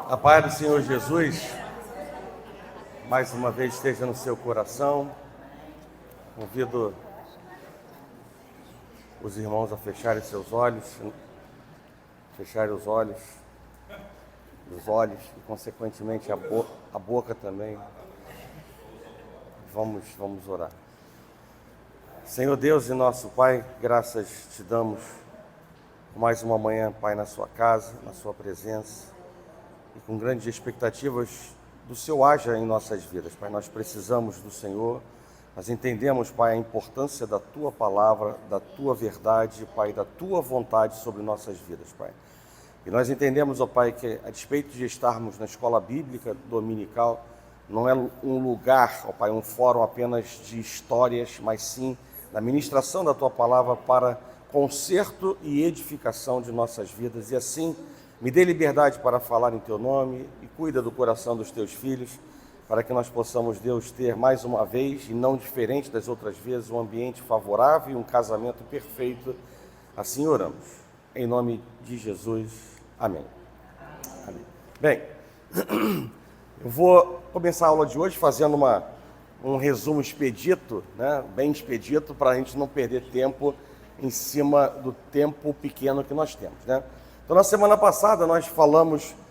A paz do Senhor Jesus, mais uma vez esteja no seu coração. Convido os irmãos a fecharem seus olhos, fecharem os olhos e consequentemente a boca também. Vamos orar. Senhor Deus e nosso Pai, graças te damos por mais uma manhã, Pai, na sua casa, na sua presença. E com grandes expectativas do Senhor haja em nossas vidas, Pai. Nós precisamos do Senhor, nós entendemos, Pai, a importância da Tua palavra, da Tua verdade, Pai, da Tua vontade sobre nossas vidas, Pai. E nós entendemos, ó Pai, que a despeito de estarmos na escola bíblica dominical, não é um lugar, ó Pai, um fórum apenas de histórias, mas sim da ministração da Tua palavra para conserto e edificação de nossas vidas. E assim, me dê liberdade para falar em Teu nome e cuida do coração dos Teus filhos, para que nós possamos, Deus, ter mais uma vez, e não diferente das outras vezes, um ambiente favorável e um casamento perfeito. Assim oramos. Em nome de Jesus. Amém. Amém. Bem, eu vou começar a aula de hoje fazendo um resumo expedito, né? Bem expedito, para a gente não perder tempo em cima do tempo pequeno que nós temos, né? Então, na semana passada, nós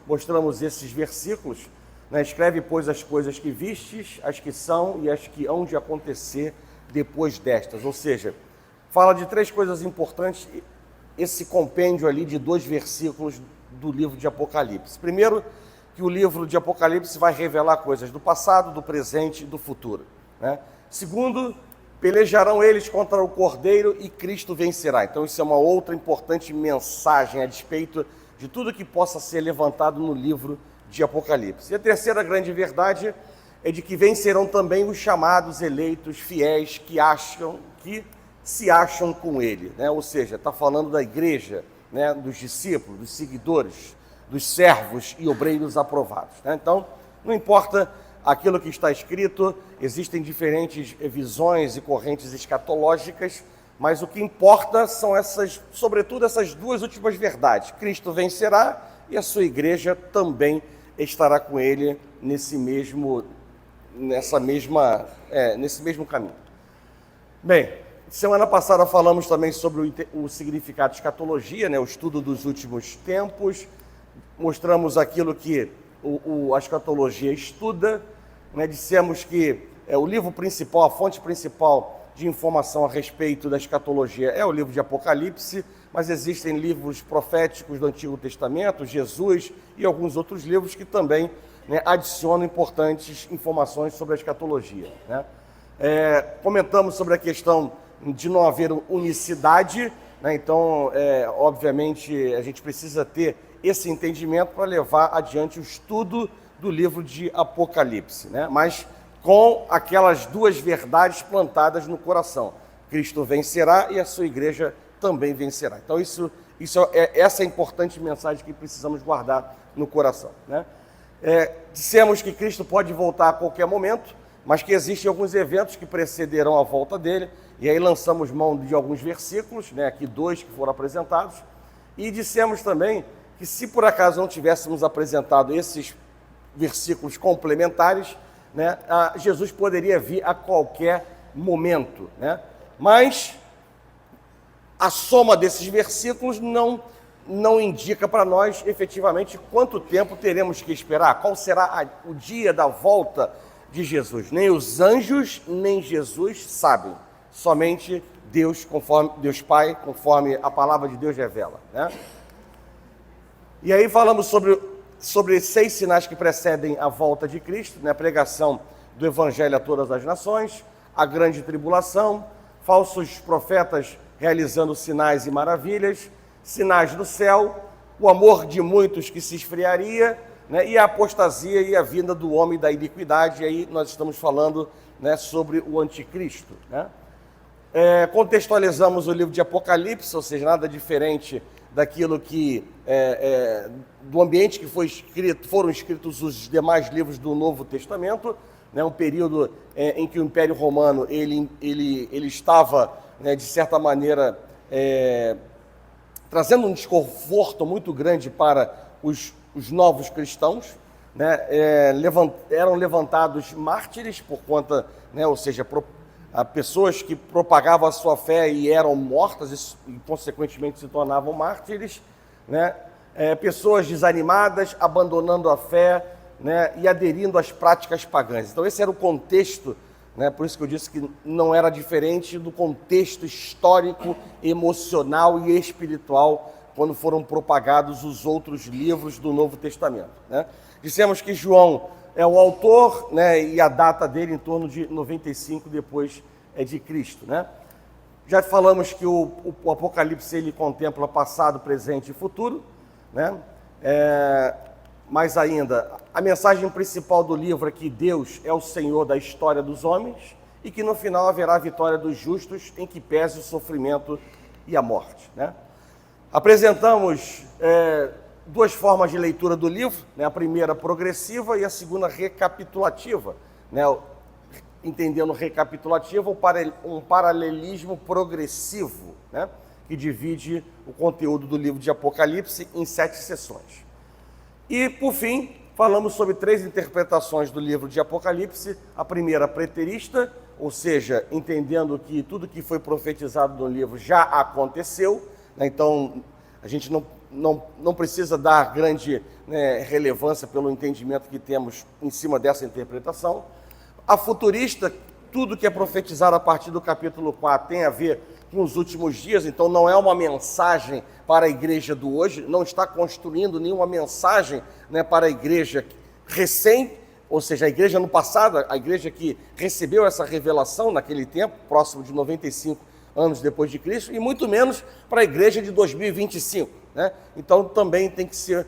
mostramos esses versículos, né? Escreve, pois, as coisas que vistes, as que são e as que hão de acontecer depois destas. Ou seja, fala de três coisas importantes, esse compêndio ali de 2 versículos do livro de Apocalipse. Primeiro, que o livro de Apocalipse vai revelar coisas do passado, do presente e do futuro, né? Segundo, pelejarão eles contra o Cordeiro e Cristo vencerá. Então isso é uma outra importante mensagem a despeito de tudo que possa ser levantado no livro de Apocalipse. E a terceira grande verdade é de que vencerão também os chamados eleitos fiéis que se acham com ele, né? Ou seja, está falando da igreja, né? Dos discípulos, dos seguidores, dos servos e obreiros aprovados, né? Então, não importa aquilo que está escrito, existem diferentes visões e correntes escatológicas, mas o que importa são sobretudo essas 2 últimas verdades. Cristo vencerá e a sua igreja também estará com ele nesse mesmo caminho. Bem, semana passada falamos também sobre o significado de escatologia, né? O estudo dos últimos tempos. Mostramos aquilo que a escatologia estuda, né? Dissemos que o livro principal, a fonte principal de informação a respeito da escatologia é o livro de Apocalipse, mas existem livros proféticos do Antigo Testamento, Jesus e alguns outros livros que também, né, adicionam importantes informações sobre a escatologia, né? Comentamos sobre a questão de não haver unicidade, né? Então, obviamente, a gente precisa ter esse entendimento para levar adiante o estudo do livro de Apocalipse, né? Mas com aquelas 2 verdades plantadas no coração. Cristo vencerá e a sua igreja também vencerá. Então essa é a importante mensagem que precisamos guardar no coração, né? Dissemos que Cristo pode voltar a qualquer momento, mas que existem alguns eventos que precederão a volta dele, e aí lançamos mão de alguns versículos, né? Aqui 2 que foram apresentados, e dissemos também que se por acaso não tivéssemos apresentado esses versículos complementares, né, Jesus poderia vir a qualquer momento, né? Mas a soma desses versículos não indica para nós efetivamente quanto tempo teremos que esperar, qual será o dia da volta de Jesus. Nem os anjos, nem Jesus sabem, somente Deus, Deus Pai, conforme a palavra de Deus revela, né? E aí falamos sobre 6 sinais que precedem a volta de Cristo, né? A pregação do Evangelho a todas as nações, a grande tribulação, falsos profetas realizando sinais e maravilhas, sinais do céu, o amor de muitos que se esfriaria, né? E a apostasia e a vinda do homem da iniquidade. E aí nós estamos falando, né, sobre o anticristo, né? Contextualizamos o livro de Apocalipse, ou seja, nada diferente daquilo que do ambiente que foram escritos os demais livros do Novo Testamento, né? Um período em que o Império Romano ele estava, né, de certa maneira, trazendo um desconforto muito grande para os novos cristãos, né, eram levantados mártires por conta, né, ou seja, pessoas que propagavam a sua fé e eram mortas e consequentemente se tornavam mártires, né, pessoas desanimadas, abandonando a fé, né, e aderindo às práticas pagãs. Então esse era o contexto, né, por isso que eu disse que não era diferente do contexto histórico, emocional e espiritual quando foram propagados os outros livros do Novo Testamento, né? Dissemos que João é o autor, né, e a data dele em torno de 95 depois de Cristo, né? Já falamos que o Apocalipse ele contempla passado, presente e futuro, né? Mas ainda, a mensagem principal do livro é que Deus é o Senhor da história dos homens e que no final haverá a vitória dos justos em que pese o sofrimento e a morte, né? Apresentamos duas formas de leitura do livro, né? A primeira progressiva e a segunda recapitulativa, né? Entendendo recapitulativa, um paralelismo progressivo, né? Que divide o conteúdo do livro de Apocalipse em 7 sessões. E, por fim, falamos sobre 3 interpretações do livro de Apocalipse. A primeira, preterista, ou seja, entendendo que tudo que foi profetizado no livro já aconteceu, né? Então, a gente não precisa dar grande, né, relevância pelo entendimento que temos em cima dessa interpretação. A futurista, tudo que é profetizado a partir do capítulo 4 tem a ver com os últimos dias, então não é uma mensagem para a igreja do hoje, não está construindo nenhuma mensagem, né, para a igreja recém, ou seja, a igreja no passado, a igreja que recebeu essa revelação naquele tempo, próximo de 95 anos depois de Cristo, e muito menos para a igreja de 2025, né? Então também tem que ser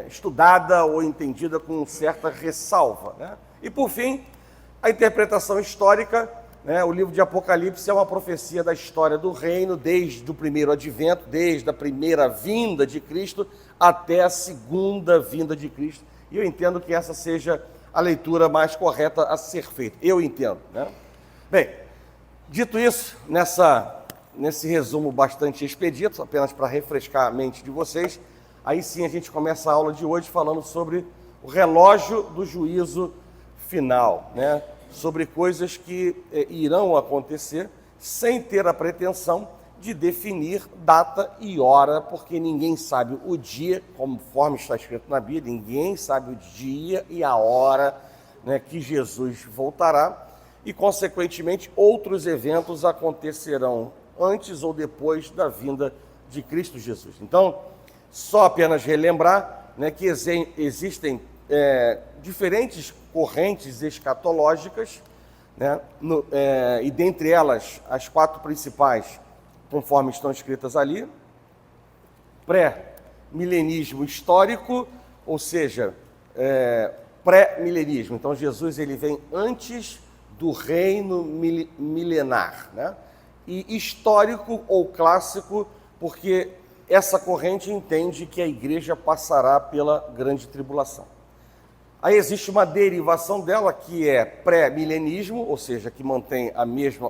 estudada ou entendida com certa ressalva, né? E por fim, a interpretação histórica, né? O livro de Apocalipse é uma profecia da história do reino, desde o primeiro advento, desde a primeira vinda de Cristo até a segunda vinda de Cristo. E eu entendo que essa seja a leitura mais correta a ser feita. Eu entendo, né? Bem, dito isso, nesse resumo bastante expedito, apenas para refrescar a mente de vocês, aí sim a gente começa a aula de hoje falando sobre o relógio do juízo final, né? Sobre coisas que irão acontecer sem ter a pretensão de definir data e hora, porque ninguém sabe o dia, conforme está escrito na Bíblia, ninguém sabe o dia e a hora, né, que Jesus voltará, e, consequentemente, outros eventos acontecerão antes ou depois da vinda de Cristo Jesus. Então, só apenas relembrar, né, que existem diferentes correntes escatológicas, né, e dentre elas as 4 principais, conforme estão escritas ali: pré-milenismo histórico, ou seja, pré-milenismo. Então Jesus ele vem antes do reino milenar, né? E histórico ou clássico, porque essa corrente entende que a igreja passará pela grande tribulação. Aí existe uma derivação dela que é pré-milenismo, ou seja, que mantém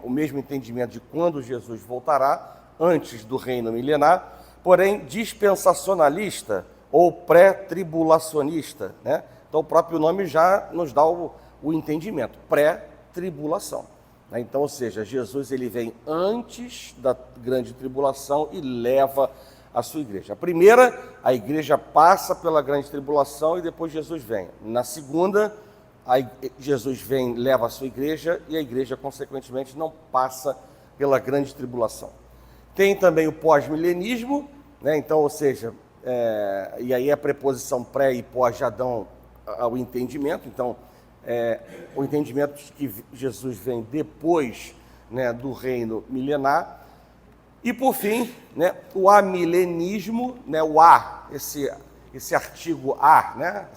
o mesmo entendimento de quando Jesus voltará, antes do reino milenar, porém dispensacionalista ou pré-tribulacionista, né? Então o próprio nome já nos dá o entendimento, pré-tribulação, né? Então, ou seja, Jesus ele vem antes da grande tribulação e leva a sua igreja. A primeira, a igreja passa pela grande tribulação e depois Jesus vem. Na segunda, Jesus vem, leva a sua igreja e a igreja, consequentemente, não passa pela grande tribulação. Tem também o pós-milenismo, né? Então, ou seja, e aí a preposição pré e pós já dão ao entendimento. Então, o entendimento de que Jesus vem depois, né, do reino milenar. E, por fim, né, o amilenismo, né, o A, esse artigo A, né,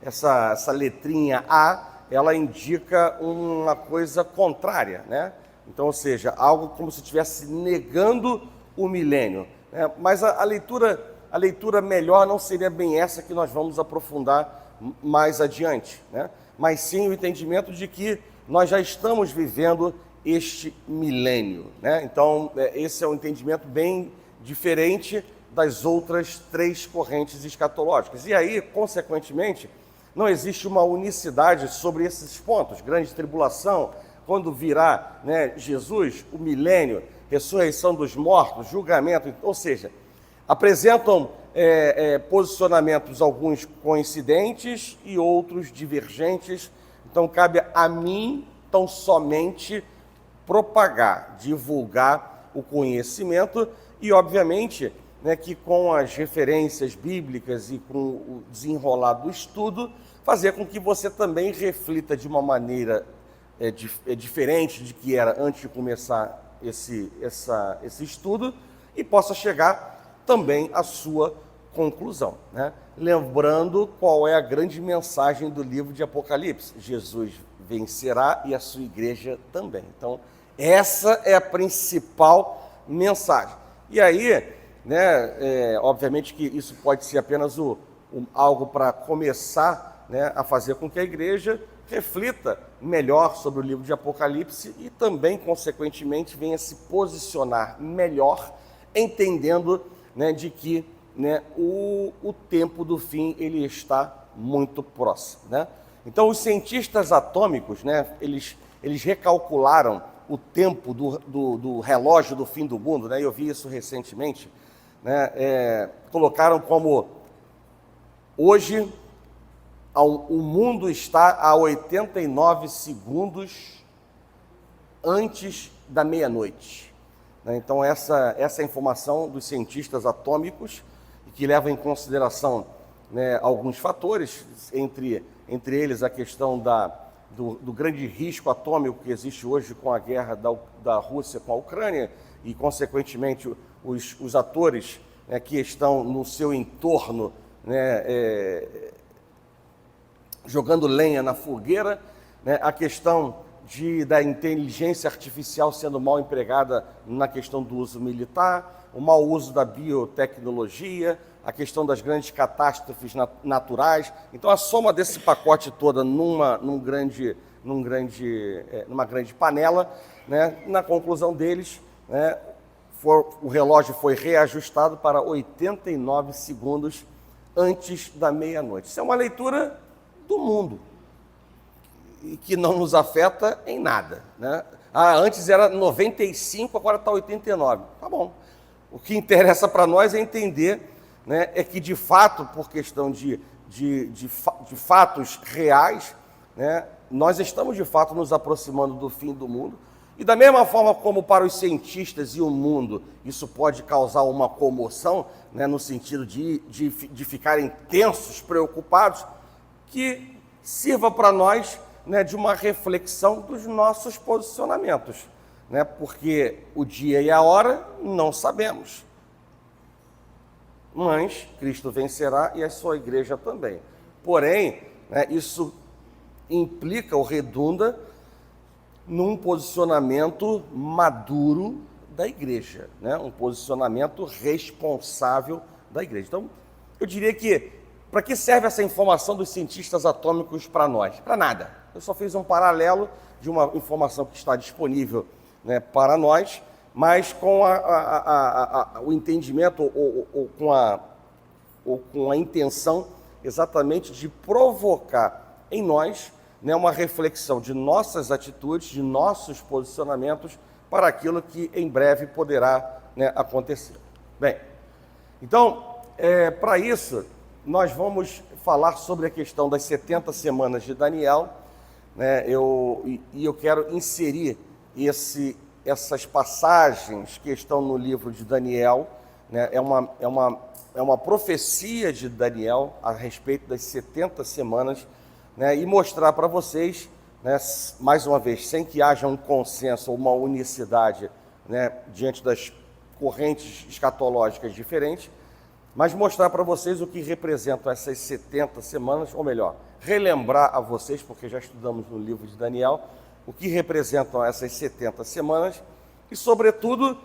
essa letrinha A, ela indica uma coisa contrária, né? Então, ou seja, algo como se estivesse negando o milênio, né? Mas a leitura melhor não seria bem essa que nós vamos aprofundar mais adiante, né? Mas sim o entendimento de que nós já estamos vivendo este milênio, né? Então, esse é um entendimento bem diferente das outras três correntes escatológicas. E aí, consequentemente, não existe uma unicidade sobre esses pontos. Grande tribulação, quando virá, Jesus, o milênio, ressurreição dos mortos, julgamento, ou seja, apresentam posicionamentos, alguns coincidentes e outros divergentes. Então, cabe a mim, tão somente, propagar, divulgar o conhecimento e, obviamente, que com as referências bíblicas e com o desenrolar do estudo, fazer com que você também reflita de uma maneira diferente de que era antes de começar esse estudo e possa chegar também à sua conclusão. Lembrando qual é a grande mensagem do livro de Apocalipse: Jesus vencerá e a sua igreja também. Então, essa é a principal mensagem. E aí, obviamente que isso pode ser apenas algo para começar a fazer com que a igreja reflita melhor sobre o livro de Apocalipse e também, consequentemente, venha se posicionar melhor, entendendo de que o tempo do fim ele está muito próximo. Então, os cientistas atômicos, eles recalcularam o tempo do relógio do fim do mundo, eu vi isso recentemente, colocaram como hoje o mundo está a 89 segundos antes da meia-noite. Então, essa é a informação dos cientistas atômicos, que levam em consideração alguns fatores, entre eles a questão do grande risco atômico que existe hoje com a guerra da Rússia com a Ucrânia e, consequentemente, os atores que estão no seu entorno jogando lenha na fogueira, a questão da inteligência artificial sendo mal empregada na questão do uso militar, o mau uso da biotecnologia, a questão das grandes catástrofes naturais. Então, a soma desse pacote todo numa grande panela, na conclusão deles, o relógio foi reajustado para 89 segundos antes da meia-noite. Isso é uma leitura do mundo, e que não nos afeta em nada. Antes era 95, agora está 89. Tá bom. O que interessa para nós é entender é que, de fato, por questão de fatos reais, nós estamos, de fato, nos aproximando do fim do mundo. E da mesma forma como para os cientistas e o mundo isso pode causar uma comoção, no sentido de ficarem tensos, preocupados, que sirva para nós de uma reflexão dos nossos posicionamentos, porque o dia e a hora não sabemos, mas Cristo vencerá e a sua igreja também. Porém, isso implica ou redunda num posicionamento maduro da igreja, um posicionamento responsável da igreja. Então, eu diria que, para que serve essa informação dos cientistas atômicos para nós? Para nada. Eu só fiz um paralelo de uma informação que está disponível para nós, mas com o entendimento ou com a intenção exatamente de provocar em nós uma reflexão de nossas atitudes, de nossos posicionamentos para aquilo que em breve poderá acontecer. Bem, então, para isso, nós vamos falar sobre a questão das 70 semanas de Daniel, eu quero inserir essas passagens que estão no livro de Daniel, é uma profecia de Daniel a respeito das 70 semanas, e mostrar para vocês, mais uma vez, sem que haja um consenso ou uma unicidade diante das correntes escatológicas diferentes, mas mostrar para vocês o que representam essas 70 semanas, ou melhor, relembrar a vocês, porque já estudamos no livro de Daniel, o que representam essas 70 semanas e, sobretudo,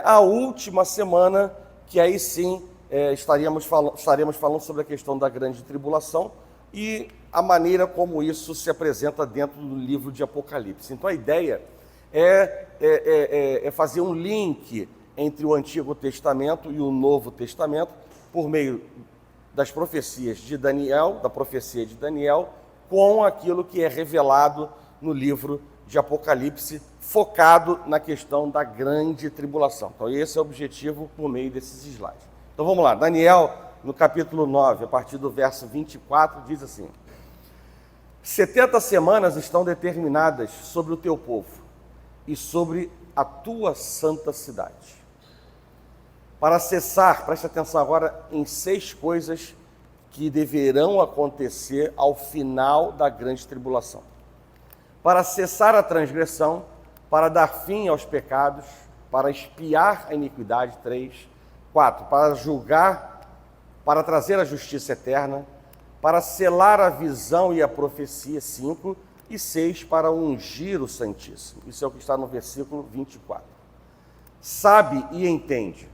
a última semana, que aí sim estaremos falando sobre a questão da grande tribulação e a maneira como isso se apresenta dentro do livro de Apocalipse. Então, a ideia é fazer um link entre o Antigo Testamento e o Novo Testamento por meio das profecias de Daniel, da profecia de Daniel, com aquilo que é revelado no livro de Apocalipse, focado na questão da grande tribulação. Então, esse é o objetivo por meio desses slides. Então, vamos lá. Daniel, no capítulo 9, a partir do verso 24, diz assim: 70 semanas estão determinadas sobre o teu povo e sobre a tua santa cidade, para cessar, preste atenção agora, em 6 coisas que deverão acontecer ao final da grande tribulação. Para cessar a transgressão, para dar fim aos pecados, para expiar a iniquidade, 3, 4, para julgar, para trazer a justiça eterna, para selar a visão e a profecia, 5, e 6, para ungir o Santíssimo. Isso é o que está no versículo 24. Sabe e entende,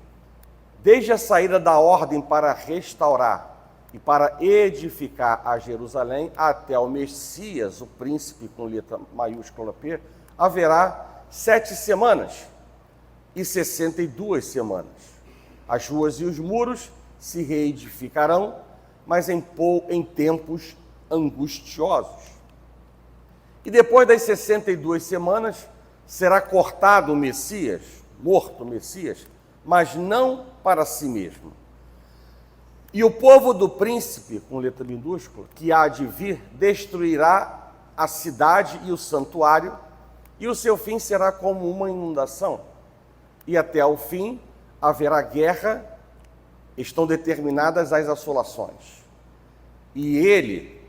desde a saída da ordem para restaurar e para edificar a Jerusalém, até o Messias, o príncipe com letra maiúscula P, haverá 7 semanas e 62 semanas. As ruas e os muros se reedificarão, mas em tempos angustiosos. E depois das 62 semanas, será cortado o Messias, morto o Messias, mas não para si mesmo. E o povo do príncipe, com letra minúscula, que há de vir, destruirá a cidade e o santuário, e o seu fim será como uma inundação. E até o fim haverá guerra, estão determinadas as assolações. E ele,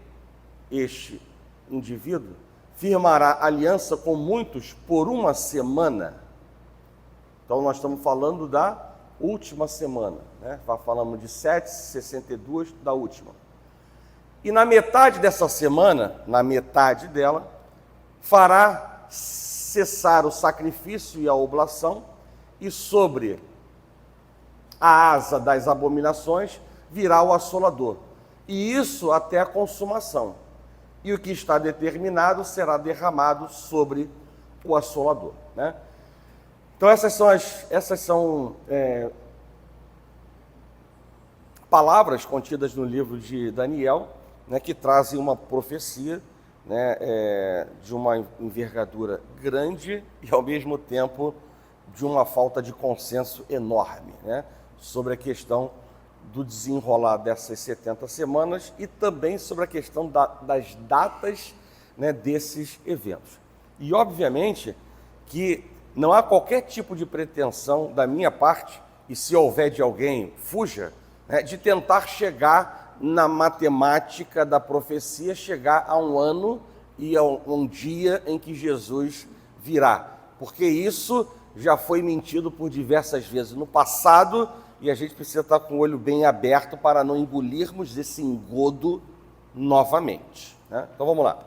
este indivíduo, firmará aliança com muitos por 1 semana. Então nós estamos falando da última semana, né? Falamos de 7, 62 da última. E na metade dessa semana, na metade dela, fará cessar o sacrifício e a oblação, e sobre a asa das abominações virá o assolador. E isso até a consumação. E o que está determinado será derramado sobre o assolador, né? Então essas são palavras contidas no livro de Daniel, né, que trazem uma profecia, né, de uma envergadura grande e ao mesmo tempo de uma falta de consenso enorme, né, sobre a questão do desenrolar dessas 70 semanas e também sobre a questão das datas, né, desses eventos. E obviamente que não há qualquer tipo de pretensão da minha parte, e se houver de alguém, fuja, né, de tentar chegar na matemática da profecia, chegar a um ano e a um dia em que Jesus virá. Porque isso já foi mentido por diversas vezes no passado e a gente precisa estar com o olho bem aberto para não engolirmos esse engodo novamente, né? Então vamos lá.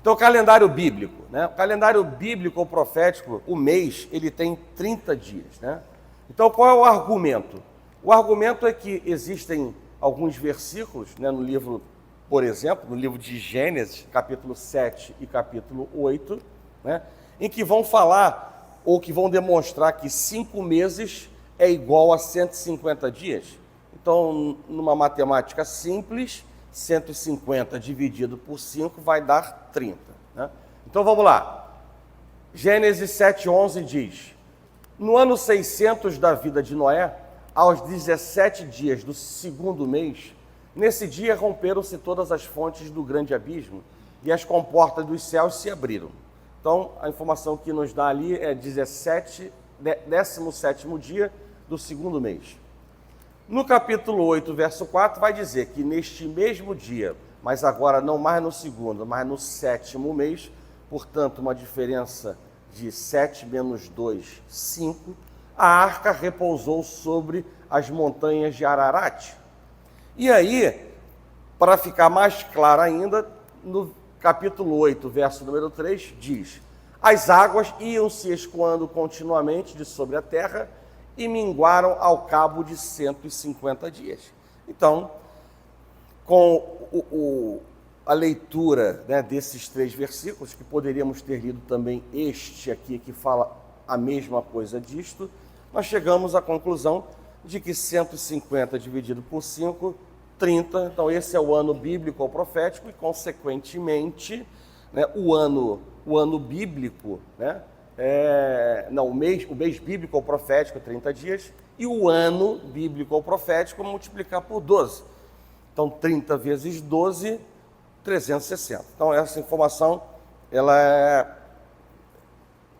Então, o calendário bíblico, né? O calendário bíblico ou profético, o mês, ele tem 30 dias, né? Então, qual é o argumento? O argumento é que existem alguns versículos, né, no livro, por exemplo, no livro de Gênesis, capítulo 7 e capítulo 8, né, em que vão falar ou que vão demonstrar que 5 meses é igual a 150 dias. Então, numa matemática simples, 150 dividido por 5 vai dar 30. Né? Então vamos lá. Gênesis 7:11 diz: no ano 600 da vida de Noé, aos 17 dias do 2º mês, nesse dia romperam-se todas as fontes do grande abismo e as comportas dos céus se abriram. Então a informação que nos dá ali é 17º dia do 2º mês. No capítulo 8, verso 4, vai dizer que neste mesmo dia, mas agora não mais no 2º, mas no 7º mês, portanto, uma diferença de 7 menos 2, 5, a arca repousou sobre as montanhas de Ararat. E aí, para ficar mais claro ainda, no capítulo 8, verso número 3, diz: as águas iam se escoando continuamente de sobre a terra, e minguaram ao cabo de 150 dias. Então, com a leitura, né, desses 3 versículos, que poderíamos ter lido também este aqui, que fala a mesma coisa disto, nós chegamos à conclusão de que 150 dividido por 5, 30. Então esse é o ano bíblico ou profético e, consequentemente, né, o ano bíblico, né, o mês bíblico ou profético, 30 dias, e o ano bíblico ou profético multiplicar por 12. Então 30 vezes 12, 360. Então essa informação ela é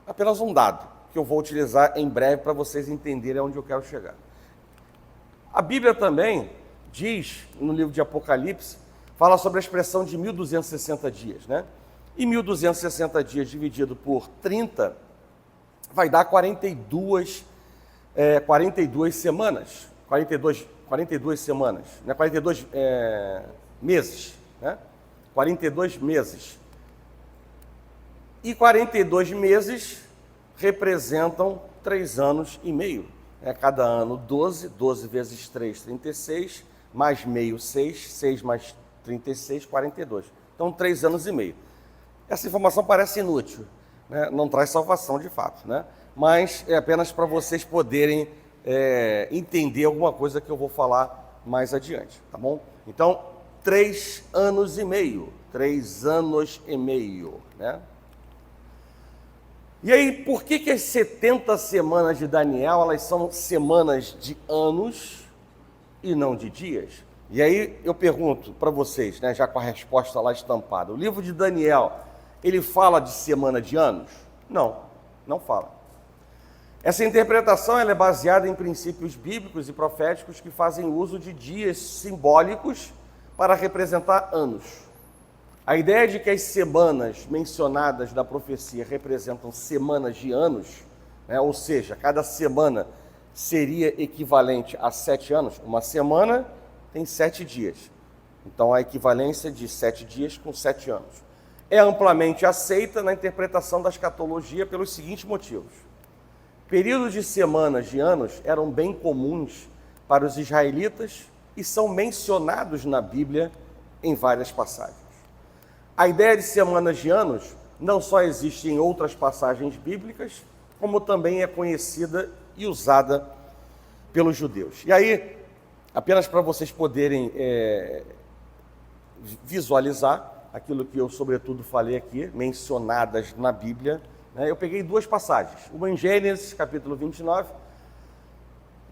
apenas um dado que eu vou utilizar em breve para vocês entenderem onde eu quero chegar. A Bíblia também diz, no livro de Apocalipse, fala sobre a expressão de 1260 dias, né? E 1260 dias dividido por 30 vai dar 42 semanas, 42 semanas, né? 42 meses, né? 42 meses. E 42 meses representam 3 anos e meio. Cada ano 12, 12 vezes 3, 36, mais meio 6, 6 mais 36, 42. Então 3 anos e meio. Essa informação parece inútil, né? Não traz salvação de fato, né? Mas é apenas para vocês poderem entender alguma coisa que eu vou falar mais adiante, tá bom? Então, 3 anos e meio, 3 anos e meio, né? E aí, por que as 70 semanas de Daniel, elas são semanas de anos e não de dias? E aí eu pergunto para vocês, né, já com a resposta lá estampada, o livro de Daniel, ele fala de semana de anos? Não, não fala. Essa interpretação ela é baseada em princípios bíblicos e proféticos que fazem uso de dias simbólicos para representar anos. A ideia de que as semanas mencionadas da profecia representam semanas de anos, né, ou seja, cada semana seria equivalente a 7 anos. Uma semana tem 7 dias. Então, a equivalência de 7 dias com 7 anos. É amplamente aceita na interpretação da escatologia pelos seguintes motivos. Períodos de semanas de anos eram bem comuns para os israelitas e são mencionados na Bíblia em várias passagens. A ideia de semanas de anos não só existe em outras passagens bíblicas, como também é conhecida e usada pelos judeus. E aí, apenas para vocês poderem visualizar aquilo que eu, sobretudo, falei aqui, mencionadas na Bíblia, né, eu peguei 2 passagens. Uma em Gênesis, capítulo 29,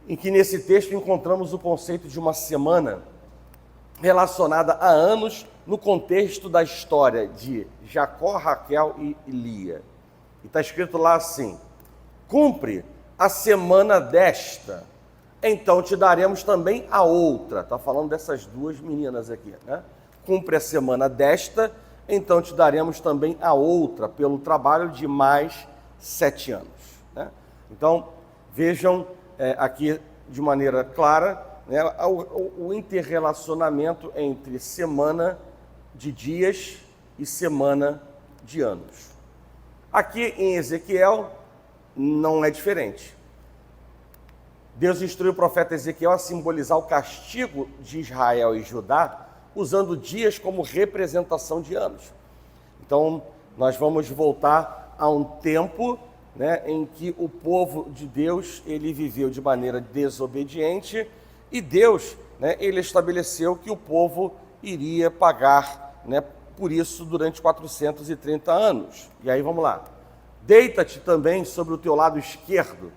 em que nesse texto encontramos o conceito de uma semana relacionada a anos no contexto da história de Jacó, Raquel e Lia. E está escrito lá assim: cumpre a semana desta, então te daremos também a outra. Está falando dessas 2 meninas aqui, né? Cumpre a semana desta, então te daremos também a outra, pelo trabalho de mais 7 anos. Né? Então, vejam aqui de maneira clara, né, o interrelacionamento entre semana de dias e semana de anos. Aqui em Ezequiel não é diferente. Deus instruiu o profeta Ezequiel a simbolizar o castigo de Israel e Judá, usando dias como representação de anos. Então, nós vamos voltar a um tempo, né, em que o povo de Deus ele viveu de maneira desobediente e Deus, né, ele estabeleceu que o povo iria pagar, né, por isso durante 430 anos. E aí vamos lá. Deita-te também sobre o teu lado esquerdo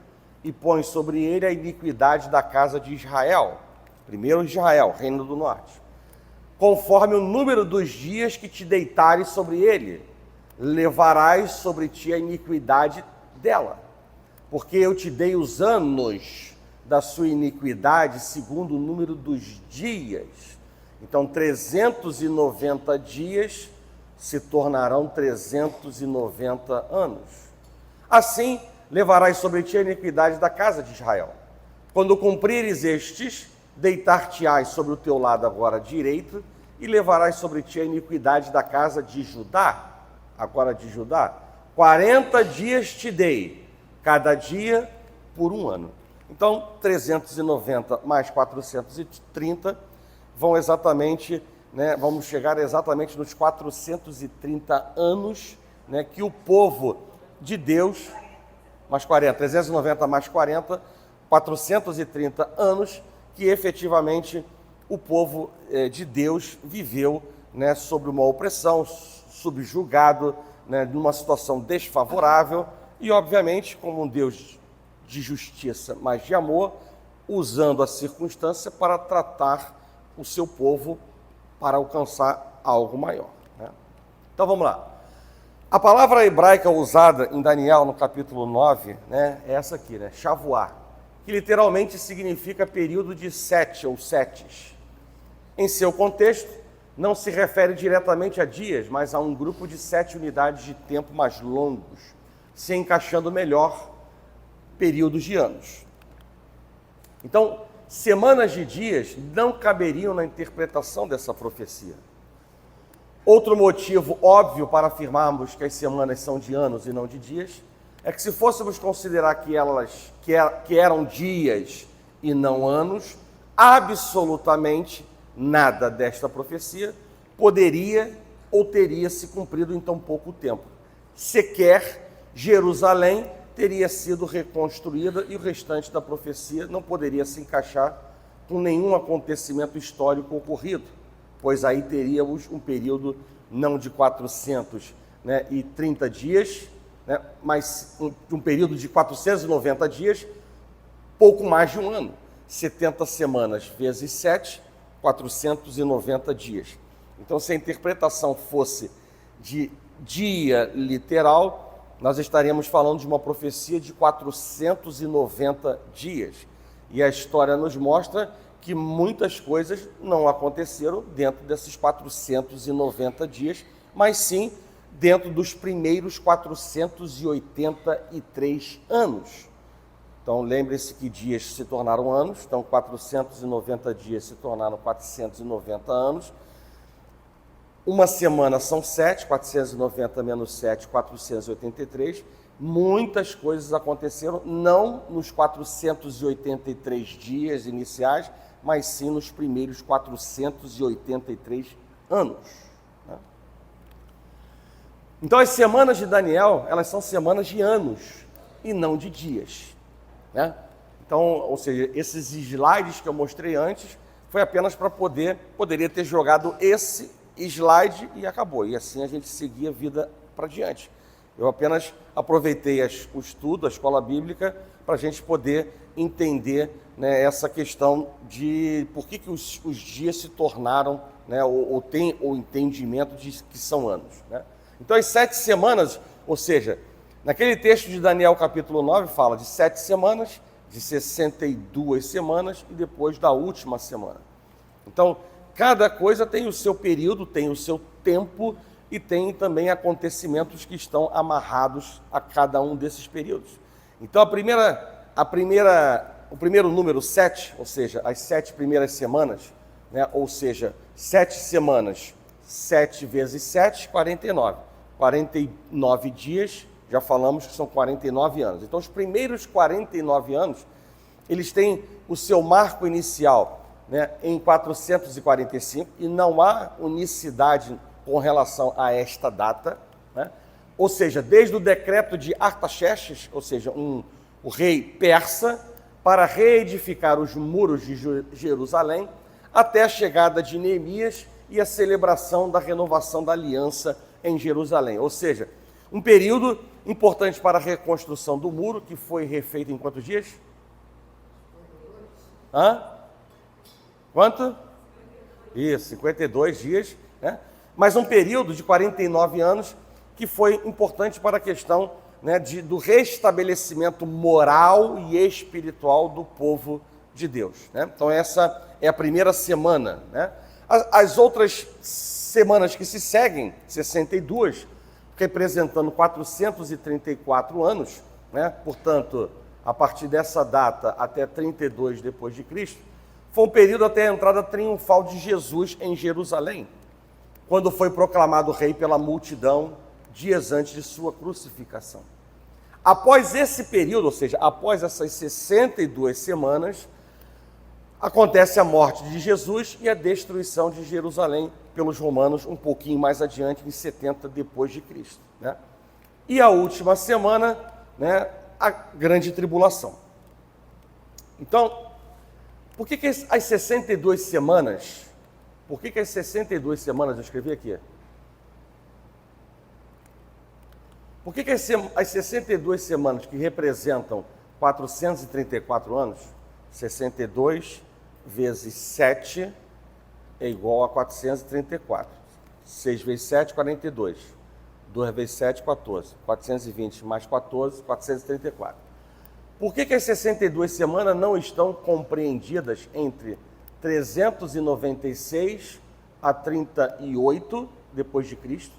e põe sobre ele a iniquidade da casa de Israel. Primeiro Israel, reino do norte. Conforme o número dos dias que te deitares sobre ele, levarás sobre ti a iniquidade dela. Porque eu te dei os anos da sua iniquidade segundo o número dos dias. Então, 390 dias se tornarão 390 anos. Assim, levarás sobre ti a iniquidade da casa de Israel. Quando cumprires estes, deitar-te-ás sobre o teu lado agora direito, e levarás sobre ti a iniquidade da casa de Judá, agora de Judá. 40 dias te dei, cada dia por 1 ano. Então, 390 mais 430 vão exatamente, né, vamos chegar exatamente nos 430 anos, né, que o povo de Deus, mais 40, 390 mais 40, 430 anos que efetivamente o povo de Deus viveu, né, sob uma opressão, subjugado, né, numa situação desfavorável e, obviamente, como um Deus de justiça, mas de amor, usando a circunstância para tratar o seu povo para alcançar algo maior, né? Então vamos lá. A palavra hebraica usada em Daniel, no capítulo 9, né, é essa aqui, né, Shavuá, que literalmente significa período de 7 ou setes. Em seu contexto, não se refere diretamente a dias, mas a um grupo de 7 unidades de tempo mais longos, se encaixando melhor períodos de anos. Então, semanas de dias não caberiam na interpretação dessa profecia. Outro motivo óbvio para afirmarmos que as semanas são de anos e não de dias é que, se fôssemos considerar que eram dias e não anos, absolutamente nada desta profecia poderia ou teria se cumprido em tão pouco tempo. Sequer Jerusalém teria sido reconstruída e o restante da profecia não poderia se encaixar com nenhum acontecimento histórico ocorrido, pois aí teríamos um período não de 430 dias, né, mas um período de 490 dias, pouco mais de um ano. 70 semanas vezes 7, 490 dias. Então, se a interpretação fosse de dia literal, nós estaríamos falando de uma profecia de 490 dias. E a história nos mostra que muitas coisas não aconteceram dentro desses 490 dias, mas sim dentro dos primeiros 483 anos. Então, lembre-se que dias se tornaram anos, então 490 dias se tornaram 490 anos. Uma semana são 7, 490 menos 7, 483. Muitas coisas aconteceram, não nos 483 dias iniciais, mas sim nos primeiros 483 anos. Né? Então, as semanas de Daniel, elas são semanas de anos e não de dias. Né? Então, ou seja, esses slides que eu mostrei antes, foi apenas para poderia ter jogado esse slide e acabou. E assim a gente seguia a vida para diante. Eu apenas aproveitei o estudo, a escola bíblica, para a gente poder entender, né, essa questão de por que os dias se tornaram, né, ou tem o entendimento de que são anos. Né? Então, as 7 semanas, ou seja, naquele texto de Daniel capítulo 9, fala de 7 semanas, de 62 semanas e depois da última semana. Então, cada coisa tem o seu período, tem o seu tempo e tem também acontecimentos que estão amarrados a cada um desses períodos. Então, o primeiro número 7, ou seja, as 7 primeiras semanas, né, ou seja, 7 semanas, 7 vezes 7, 49. 49 dias, já falamos que são 49 anos. Então, os primeiros 49 anos, eles têm o seu marco inicial, né, em 445, e não há unicidade com relação a esta data, né? Ou seja, desde o decreto de Artaxerxes, ou seja, o rei persa, para reedificar os muros de Jerusalém, até a chegada de Neemias e a celebração da renovação da aliança em Jerusalém. Ou seja, um período importante para a reconstrução do muro, que foi refeito em quantos dias? Quanto? Isso, 52 dias, né? Mas um período de 49 anos que foi importante para a questão, né, do restabelecimento moral e espiritual do povo de Deus. Né? Então, essa é a primeira semana. Né? As outras semanas que se seguem, 62, representando 434 anos, né? Portanto, a partir dessa data até 32 depois de Cristo, foi um período até a entrada triunfal de Jesus em Jerusalém, quando foi proclamado rei pela multidão dias antes de sua crucificação. Após esse período, ou seja, após essas 62 semanas, acontece a morte de Jesus e a destruição de Jerusalém pelos romanos um pouquinho mais adiante, em 70 depois de Cristo. Né? E a última semana, né, a grande tribulação. Então, por que as 62 semanas, por que as 62 semanas, eu escrevi aqui, por que as 62 semanas que representam 434 anos, 62 vezes 7 é igual a 434. 6 vezes 7, 42. 2 vezes 7, 14. 420 mais 14, 434. Por que as 62 semanas não estão compreendidas entre 396 a 38 depois de Cristo?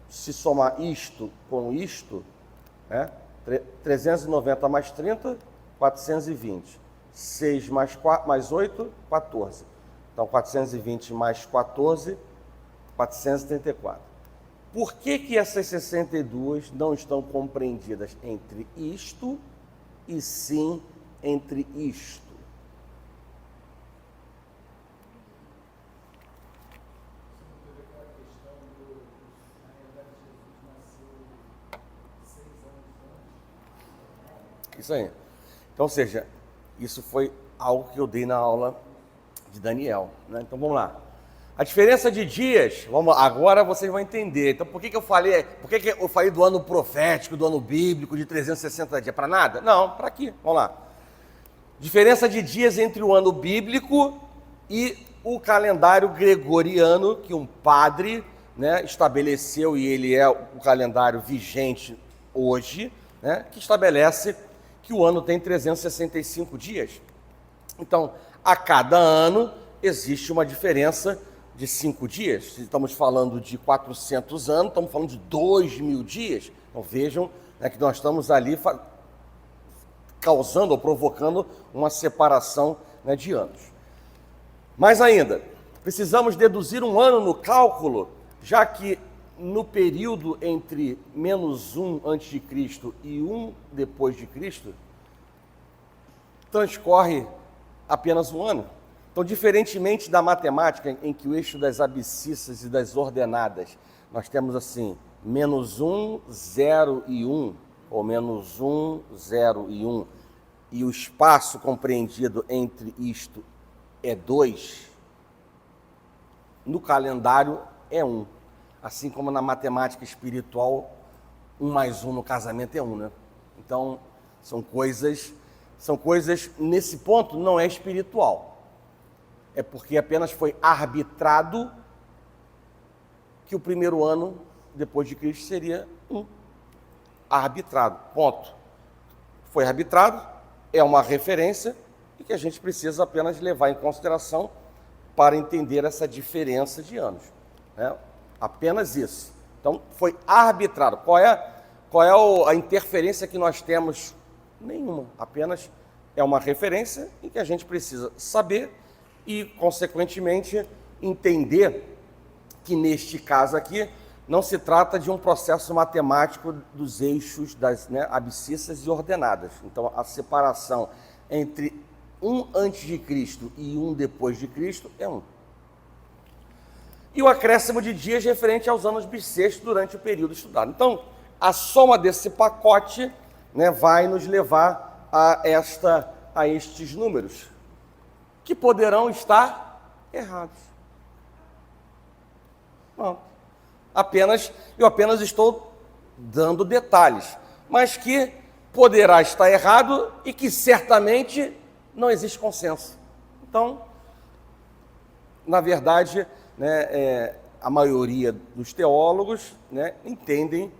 Se somar isto com isto, 390 mais 30, 420. 6 mais 8, 14. Então, 420 mais 14, 434. Por que essas 62 não estão compreendidas entre isto e sim entre isto? Isso aí. Então, ou seja, isso foi algo que eu dei na aula de Daniel, né? Então vamos lá. A diferença de dias, agora vocês vão entender. Então por que eu falei do ano profético, do ano bíblico, de 360 dias? Para nada? Não, para quê? Vamos lá. Diferença de dias entre o ano bíblico e o calendário gregoriano que um padre, né, estabeleceu, e ele é o calendário vigente hoje, né, que estabelece que o ano tem 365 dias. Então, a cada ano existe uma diferença de 5 dias. Se estamos falando de 400 anos, estamos falando de 2.000 dias. Então vejam, né, que nós estamos ali causando ou provocando uma separação, né, de anos. Mais ainda, precisamos deduzir um ano no cálculo, já que no período entre -1 antes de Cristo e 1 depois de Cristo, transcorre apenas um ano. Então, diferentemente da matemática, em que o eixo das abscissas e das ordenadas, nós temos assim, -1, 0 e 1, ou -1, 0 e 1, e o espaço compreendido entre isto é 2, no calendário é 1. Assim como na matemática espiritual, 1 mais 1 no casamento é 1, né? Então, são coisas, nesse ponto, não é espiritual. É porque apenas foi arbitrado que o primeiro ano depois de Cristo seria 1. Arbitrado, ponto. Foi arbitrado, é uma referência e que a gente precisa apenas levar em consideração para entender essa diferença de anos, né? Apenas isso. Então, foi arbitrado. Qual é a interferência que nós temos? Nenhuma. Apenas é uma referência em que a gente precisa saber e, consequentemente, entender que, neste caso aqui, não se trata de um processo matemático dos eixos das, né, abscissas e ordenadas. Então, a separação entre 1 antes de Cristo e 1 depois de Cristo é 1. E o acréscimo de dias referente aos anos bissextos durante o período estudado. Então, a soma desse pacote, né, vai nos levar a estes números, que poderão estar errados. Não. Eu apenas estou dando detalhes, mas que poderá estar errado e que certamente não existe consenso. Então, na verdade, né, a maioria dos teólogos, né, entendem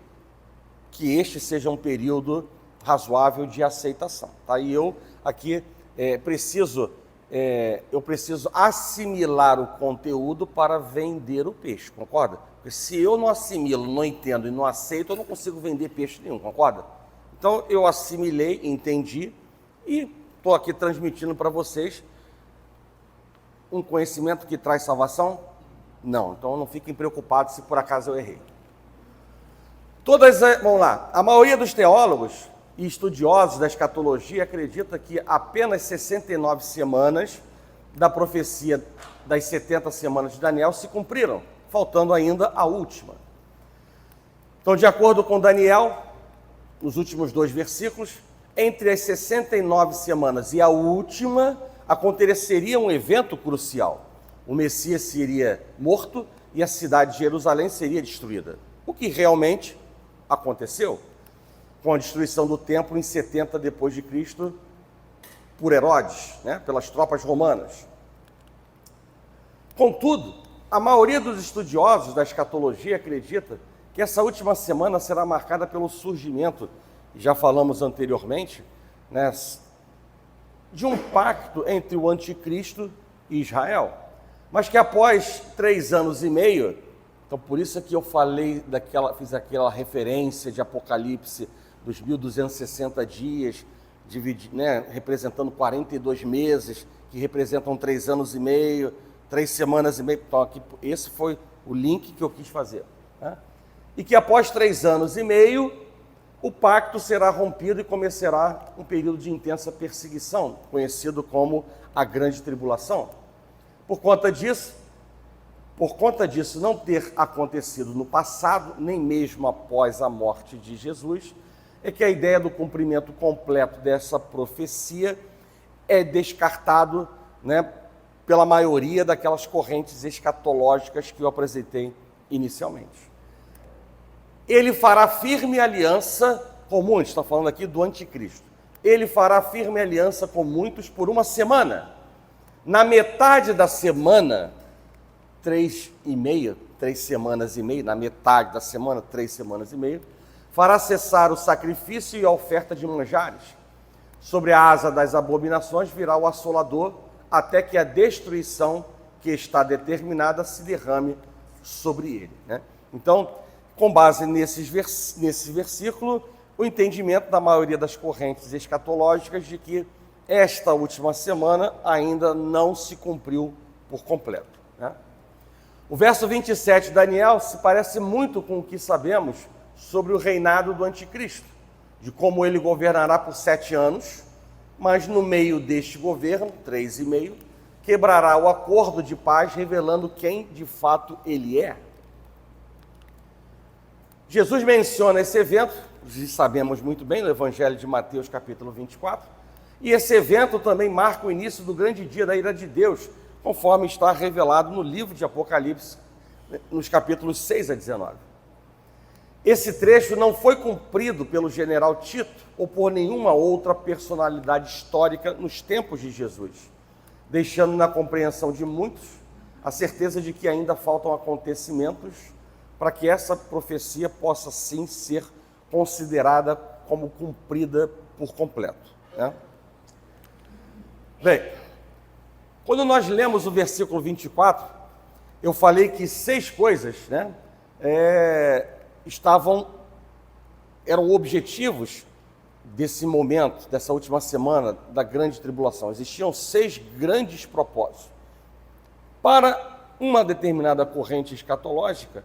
que este seja um período razoável de aceitação. Tá? E eu aqui preciso assimilar o conteúdo para vender o peixe, concorda? Porque se eu não assimilo, não entendo e não aceito, eu não consigo vender peixe nenhum, concorda? Então eu assimilei, entendi e estou aqui transmitindo para vocês um conhecimento que traz salvação? Não, então não fiquem preocupados se por acaso eu errei. Vamos lá, a maioria dos teólogos e estudiosos da escatologia acredita que apenas 69 semanas da profecia das 70 semanas de Daniel se cumpriram, faltando ainda a última. Então, de acordo com Daniel, nos últimos 2 versículos, entre as 69 semanas e a última, aconteceria um evento crucial. O Messias seria morto e a cidade de Jerusalém seria destruída. O que realmente aconteceu com a destruição do templo em 70 depois de Cristo por Herodes, pelas tropas romanas. Contudo, a maioria dos estudiosos da escatologia acredita que essa última semana será marcada pelo surgimento, já falamos anteriormente, de um pacto entre o anticristo e Israel. Mas que após 3 anos e meio, então por isso é que eu fiz aquela referência de Apocalipse dos 1260 dias, representando 42 meses, que representam 3 anos e meio, 3 semanas e meio. Então, aqui, esse foi o link que eu quis fazer. E que após 3 anos e meio, o pacto será rompido e começará um período de intensa perseguição, conhecido como a Grande Tribulação. Por conta disso não ter acontecido no passado, nem mesmo após a morte de Jesus, é que a ideia do cumprimento completo dessa profecia é descartado, pela maioria daquelas correntes escatológicas que eu apresentei inicialmente. Ele fará firme aliança com muitos, está falando aqui do anticristo. Ele fará firme aliança com muitos por 1 semana. Na metade da semana, 3 semanas e meia, na metade da semana, 3 semanas e meia, fará cessar o sacrifício e a oferta de manjares. Sobre a asa das abominações virá o assolador, até que a destruição que está determinada se derrame sobre ele. Então, com base nesse versículo, o entendimento da maioria das correntes escatológicas de que esta última semana ainda não se cumpriu por completo. O verso 27 de Daniel se parece muito com o que sabemos sobre o reinado do anticristo, de como ele governará por 7 anos, mas no meio deste governo, 3,5, quebrará o acordo de paz, revelando quem de fato ele é. Jesus menciona esse evento, sabemos muito bem, no Evangelho de Mateus, capítulo 24, e esse evento também marca o início do grande dia da ira de Deus, conforme está revelado no livro de Apocalipse, nos capítulos 6 a 19. Esse trecho não foi cumprido pelo general Tito ou por nenhuma outra personalidade histórica nos tempos de Jesus, deixando na compreensão de muitos a certeza de que ainda faltam acontecimentos para que essa profecia possa sim ser considerada como cumprida por completo. Bem, quando nós lemos o versículo 24, eu falei que 6 coisas eram objetivos desse momento, dessa última semana da grande tribulação. Existiam 6 grandes propósitos. Para uma determinada corrente escatológica,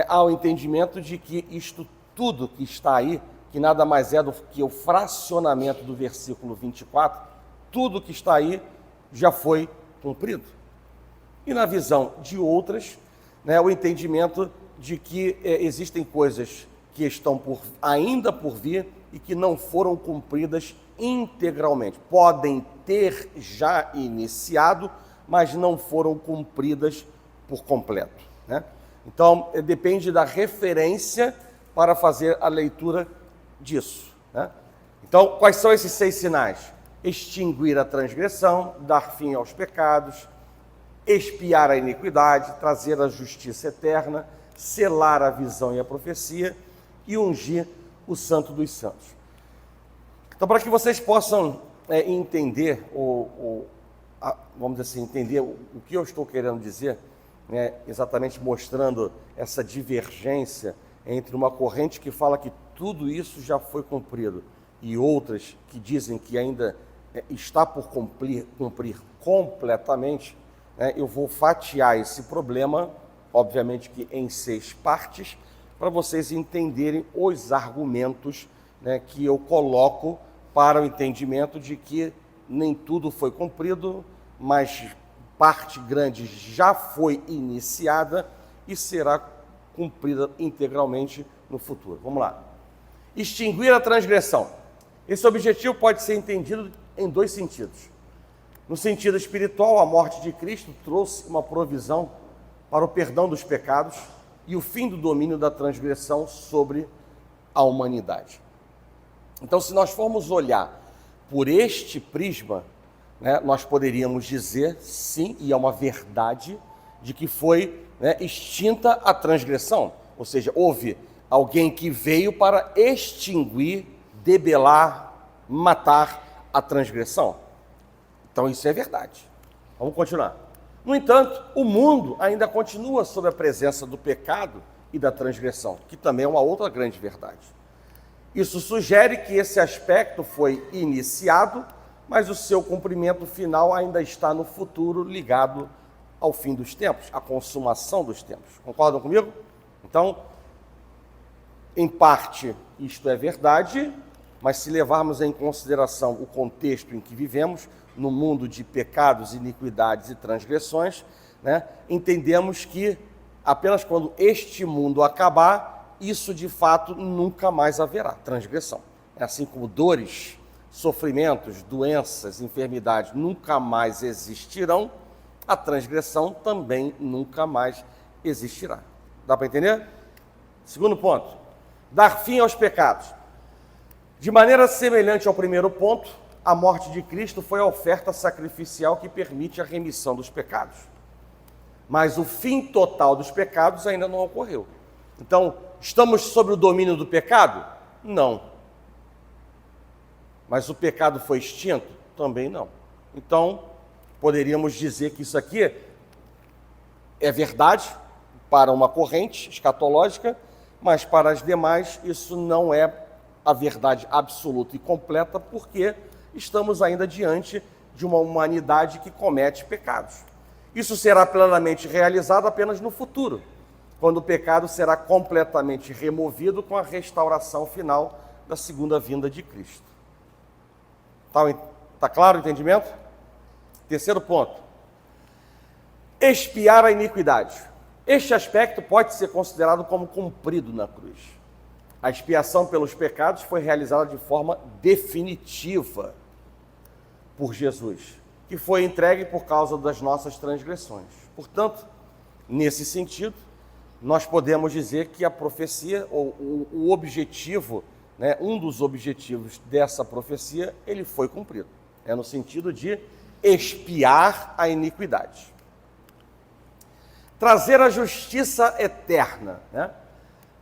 há o entendimento de que isto tudo que está aí, que nada mais é do que o fracionamento do versículo 24, tudo que está aí já foi cumprido. E na visão de outras, o entendimento de que existem coisas que estão ainda por vir e que não foram cumpridas integralmente. Podem ter já iniciado, mas não foram cumpridas por completo. Então, depende da referência para fazer a leitura disso. Então, quais são esses 6 sinais? Extinguir a transgressão, dar fim aos pecados, expiar a iniquidade, trazer a justiça eterna, selar a visão e a profecia e ungir o Santo dos Santos. Então, para que vocês possam entender, vamos dizer assim, entender o que eu estou querendo dizer, exatamente mostrando essa divergência entre uma corrente que fala que tudo isso já foi cumprido e outras que dizem que ainda está por cumprir completamente, eu vou fatiar esse problema, obviamente que em 6 partes, para vocês entenderem os argumentos que eu coloco para o entendimento de que nem tudo foi cumprido, mas parte grande já foi iniciada e será cumprida integralmente no futuro. Vamos lá. Extinguir a transgressão. Esse objetivo pode ser entendido em dois sentidos. No sentido espiritual, a morte de Cristo trouxe uma provisão para o perdão dos pecados e o fim do domínio da transgressão sobre a humanidade. Então, se nós formos olhar por este prisma, nós poderíamos dizer, sim, e é uma verdade, de que foi extinta a transgressão. Ou seja, houve alguém que veio para extinguir, debelar, matar a transgressão. Então isso é verdade. Vamos continuar. No entanto, o mundo ainda continua sob a presença do pecado e da transgressão, que também é uma outra grande verdade. Isso sugere que esse aspecto foi iniciado, mas o seu cumprimento final ainda está no futuro, ligado ao fim dos tempos, à consumação dos tempos. Concordam comigo? Então, em parte, isto é verdade, mas se levarmos em consideração o contexto em que vivemos, no mundo de pecados, iniquidades e transgressões, entendemos que apenas quando este mundo acabar, isso de fato nunca mais haverá transgressão. Assim como dores, sofrimentos, doenças, enfermidades nunca mais existirão, a transgressão também nunca mais existirá. Dá para entender? Segundo ponto, dar fim aos pecados. De maneira semelhante ao primeiro ponto, a morte de Cristo foi a oferta sacrificial que permite a remissão dos pecados. Mas o fim total dos pecados ainda não ocorreu. Então, estamos sob o domínio do pecado? Não. Mas o pecado foi extinto? Também não. Então, poderíamos dizer que isso aqui é verdade para uma corrente escatológica, mas para as demais isso não é a verdade absoluta e completa, porque estamos ainda diante de uma humanidade que comete pecados. Isso será plenamente realizado apenas no futuro, quando o pecado será completamente removido com a restauração final da segunda vinda de Cristo. Tá claro o entendimento? Terceiro ponto. Expiar a iniquidade. Este aspecto pode ser considerado como cumprido na cruz. A expiação pelos pecados foi realizada de forma definitiva por Jesus, que foi entregue por causa das nossas transgressões. Portanto, nesse sentido, nós podemos dizer que a profecia, ou o objetivo, um dos objetivos dessa profecia, ele foi cumprido. É no sentido de expiar a iniquidade. Trazer a justiça eterna.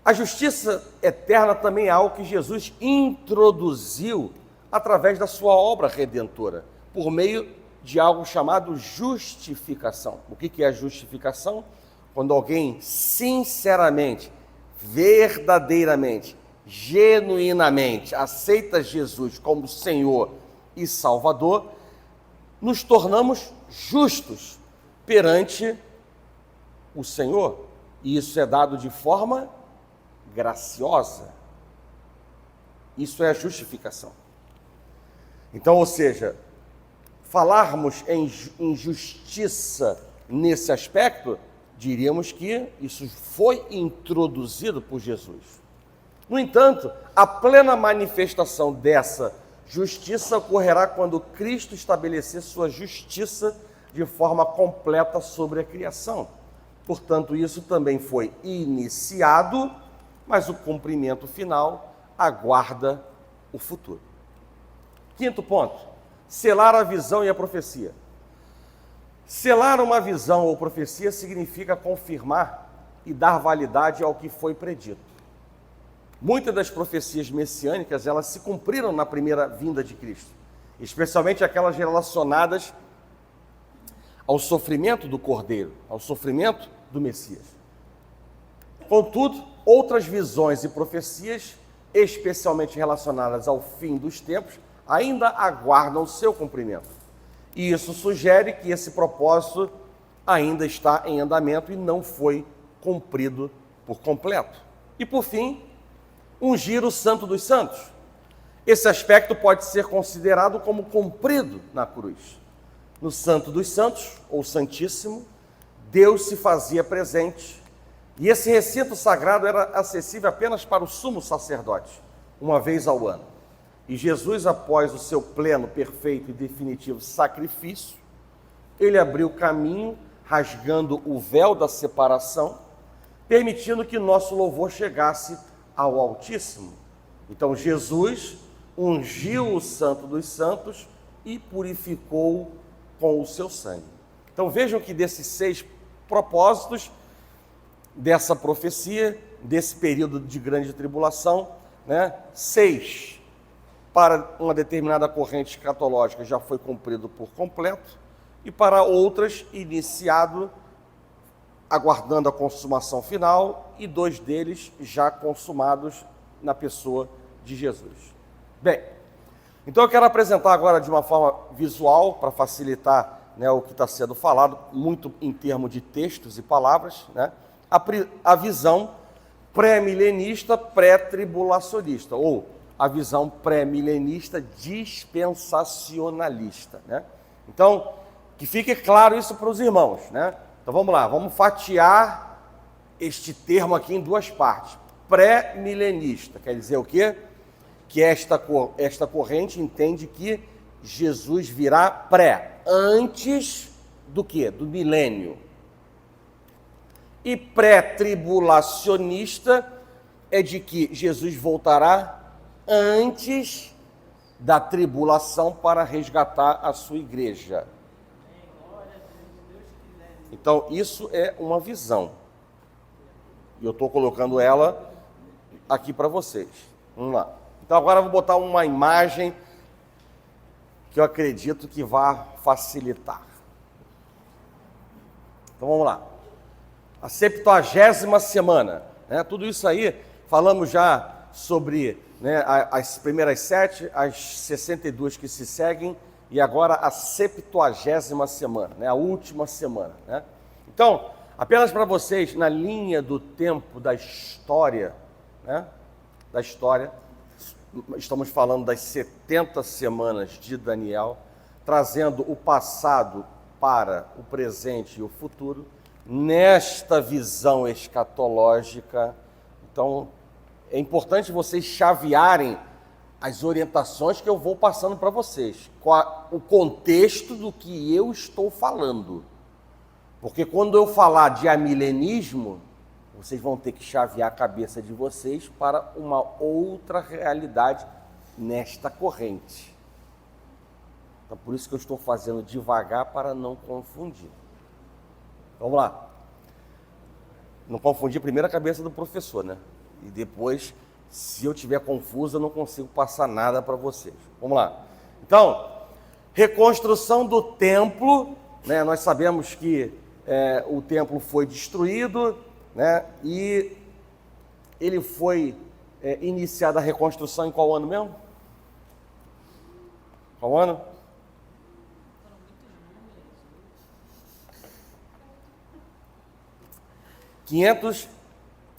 A justiça eterna também é algo que Jesus introduziu através da sua obra redentora, por meio de algo chamado justificação. O que é justificação? Quando alguém sinceramente, verdadeiramente, genuinamente aceita Jesus como Senhor e Salvador, nos tornamos justos perante o Senhor. E isso é dado de forma graciosa. Isso é a justificação. Então, ou seja, falarmos em justiça nesse aspecto, diríamos que isso foi introduzido por Jesus. No entanto, a plena manifestação dessa justiça ocorrerá quando Cristo estabelecer sua justiça de forma completa sobre a criação. Portanto, isso também foi iniciado, mas o cumprimento final aguarda o futuro. Quinto ponto, selar a visão e a profecia. Selar uma visão ou profecia significa confirmar e dar validade ao que foi predito. Muitas das profecias messiânicas, elas se cumpriram na primeira vinda de Cristo, especialmente aquelas relacionadas ao sofrimento do Cordeiro, ao sofrimento do Messias. Contudo, outras visões e profecias, especialmente relacionadas ao fim dos tempos, ainda aguardam o seu cumprimento. E isso sugere que esse propósito ainda está em andamento e não foi cumprido por completo. E por fim, ungir o Santo dos Santos. Esse aspecto pode ser considerado como cumprido na cruz. No Santo dos Santos, ou Santíssimo, Deus se fazia presente, e esse recinto sagrado era acessível apenas para o sumo sacerdote, uma vez ao ano. E Jesus, após o seu pleno, perfeito e definitivo sacrifício, ele abriu caminho, rasgando o véu da separação, permitindo que nosso louvor chegasse ao Altíssimo. Então Jesus ungiu o Santo dos Santos e purificou com o seu sangue. Então vejam que desses 6 propósitos dessa profecia, desse período de grande tribulação, 6 para uma determinada corrente escatológica já foi cumprido por completo, e para outras iniciado, aguardando a consumação final, e 2 deles já consumados na pessoa de Jesus. Bem, então eu quero apresentar agora de uma forma visual, para facilitar o que está sendo falado, muito em termos de textos e palavras, a visão pré-milenista, pré-tribulacionista, ou a visão pré-milenista dispensacionalista. Então, que fique claro isso para os irmãos. Então vamos lá, vamos fatiar este termo aqui em 2 partes. Pré-milenista, quer dizer o quê? Que esta corrente entende que Jesus virá antes do quê? Do milênio. E pré-tribulacionista é de que Jesus voltará antes da tribulação para resgatar a sua igreja. Então, isso é uma visão. E eu estou colocando ela aqui para vocês. Vamos lá. Então, agora eu vou botar uma imagem que eu acredito que vai facilitar. Então, vamos lá. A 70ª semana. Tudo isso aí, falamos já sobre as primeiras 7, as 62 que se seguem, e agora a 70ª semana, a última semana. Então, apenas para vocês, na linha do tempo da história, estamos falando das 70 semanas de Daniel, trazendo o passado para o presente e o futuro, nesta visão escatológica. Então, é importante vocês chavearem as orientações que eu vou passando para vocês, com o contexto do que eu estou falando. Porque quando eu falar de amilenismo, vocês vão ter que chavear a cabeça de vocês para uma outra realidade nesta corrente. Então, por isso que eu estou fazendo devagar, para não confundir. Vamos lá. Não confundir primeiro a cabeça do professor, E depois, se eu estiver confuso, eu não consigo passar nada para vocês. Vamos lá. Então, reconstrução do templo, Nós sabemos que o templo foi destruído, E ele foi iniciada a reconstrução em qual ano mesmo? Qual ano?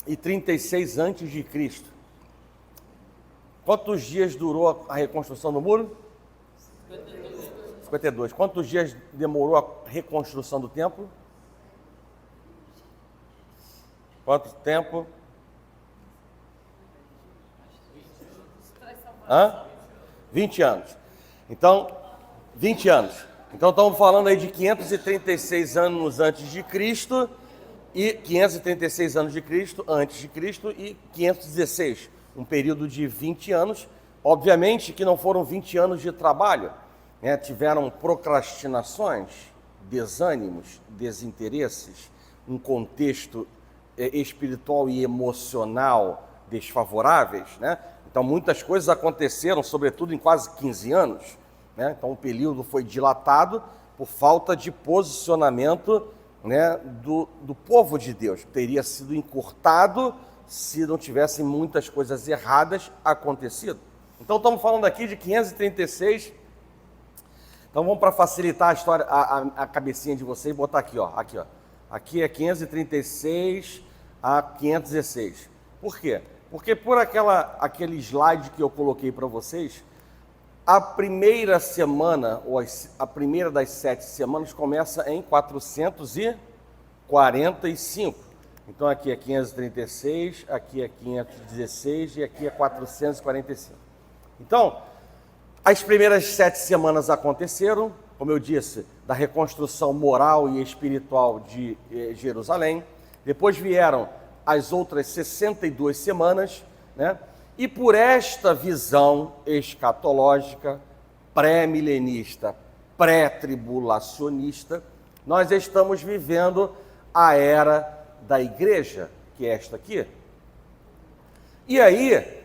...536 antes de Cristo. Quantos dias durou a reconstrução do muro? 52. Quantos dias demorou a reconstrução do templo? Quanto tempo? 20 anos. Então, 20 anos. Então, estamos falando aí de 536 anos antes de Cristo, e 536 anos de Cristo, antes de Cristo, e 516, um período de 20 anos. Obviamente que não foram 20 anos de trabalho, tiveram procrastinações, desânimos, desinteresses, um contexto espiritual e emocional desfavoráveis, Então, muitas coisas aconteceram, sobretudo em quase 15 anos, Então, o período foi dilatado por falta de posicionamento, do povo de Deus. Teria sido encurtado se não tivessem muitas coisas erradas acontecido. Então, estamos falando aqui de 536. Então, vamos, para facilitar a história, a cabecinha de vocês, botar aqui, aqui, Aqui é 536 a 516. Por quê? Porque por aquele slide que eu coloquei para vocês, a primeira semana, ou a primeira das 7 semanas, começa em 445. Então, aqui é 536, aqui é 516 e aqui é 445. Então, As primeiras 7 semanas aconteceram, como eu disse, da reconstrução moral e espiritual de Jerusalém. Depois vieram as outras 62 semanas, né? E por esta visão escatológica, pré-milenista, pré-tribulacionista, nós estamos vivendo a era da igreja, que é esta aqui. E aí,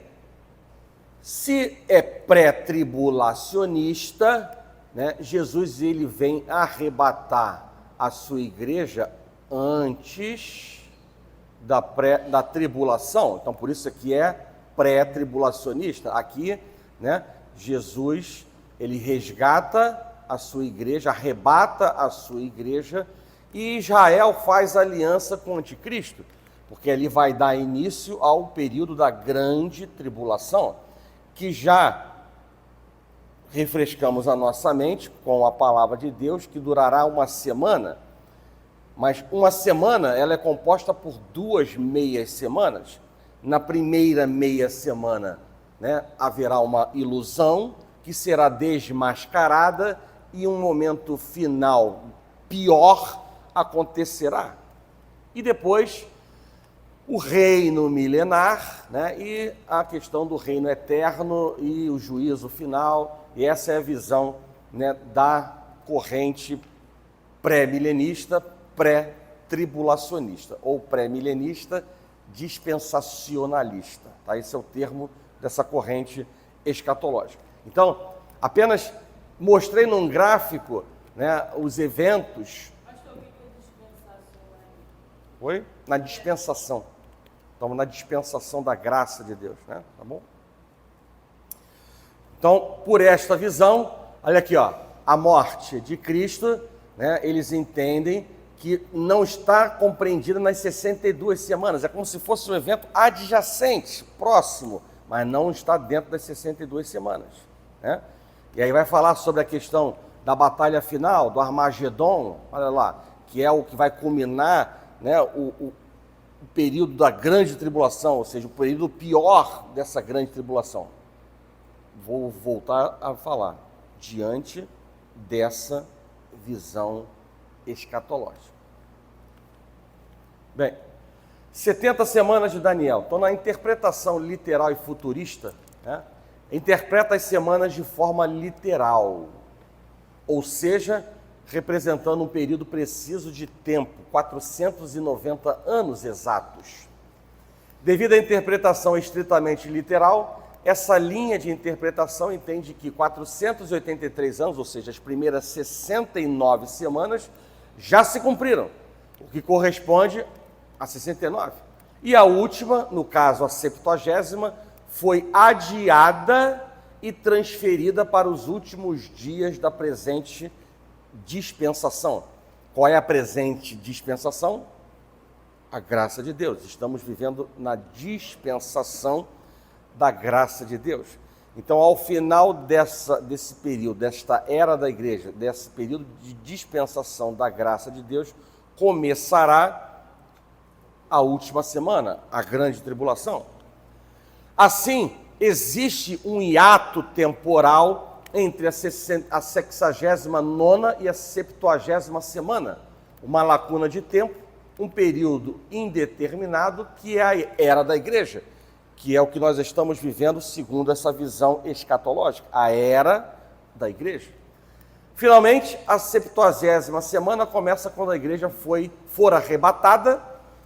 se é pré-tribulacionista, né, Jesus ele vem arrebatar a sua igreja antes da tribulação. Então, por isso aqui é pré-tribulacionista. Aqui, né, Jesus ele resgata a sua igreja, arrebata a sua igreja, e Israel faz aliança com o anticristo, porque ele vai dar início ao período da grande tribulação, que já refrescamos a nossa mente com a palavra de Deus, que durará uma semana. Mas uma semana ela é composta por 2 meias semanas. Na primeira meia semana, né, haverá uma ilusão que será desmascarada e um momento final pior acontecerá. E depois o reino milenar, né, e a questão do reino eterno e o juízo final. E essa é a visão, né, da corrente pré-milenista, pré-tribulacionista, ou pré-milenista dispensacionalista. Tá? Esse é o termo dessa corrente escatológica. Então, apenas mostrei num gráfico, né, os eventos. Oi? Na dispensação. Estamos na dispensação da graça de Deus, né? Tá bom? Então, por esta visão, olha aqui, ó, a morte de Cristo, né, eles entendem que não está compreendida nas 62 semanas. É como se fosse um evento adjacente, próximo, mas não está dentro das 62 semanas, né? E aí vai falar sobre a questão da batalha final, do Armagedon, olha lá, que é o que vai culminar, né, o período da grande tribulação, ou seja, o período pior dessa grande tribulação. Vou voltar a falar, diante dessa visão escatológica. Bem, 70 semanas de Daniel. Então, na interpretação literal e futurista, né, interpreta as semanas de forma literal, ou seja, representando um período preciso de tempo, 490 anos exatos. Devido à interpretação estritamente literal, essa linha de interpretação entende que 483 anos, ou seja, as primeiras 69 semanas, já se cumpriram, o que corresponde a 69. E a última, no caso a 70ª, foi adiada e transferida para os últimos dias da presente dispensação. Qual é a presente dispensação? A graça de Deus. Estamos vivendo na dispensação da graça de Deus. Então, ao final desse período, desta era da igreja, desse período de dispensação da graça de Deus, começará a última semana, a grande tribulação. Assim, existe um hiato temporal entre a 69ª e a 70ª semana, uma lacuna de tempo, um período indeterminado, que é a era da igreja, que é o que nós estamos vivendo segundo essa visão escatológica, a era da igreja. Finalmente, a 70ª semana começa quando a igreja for arrebatada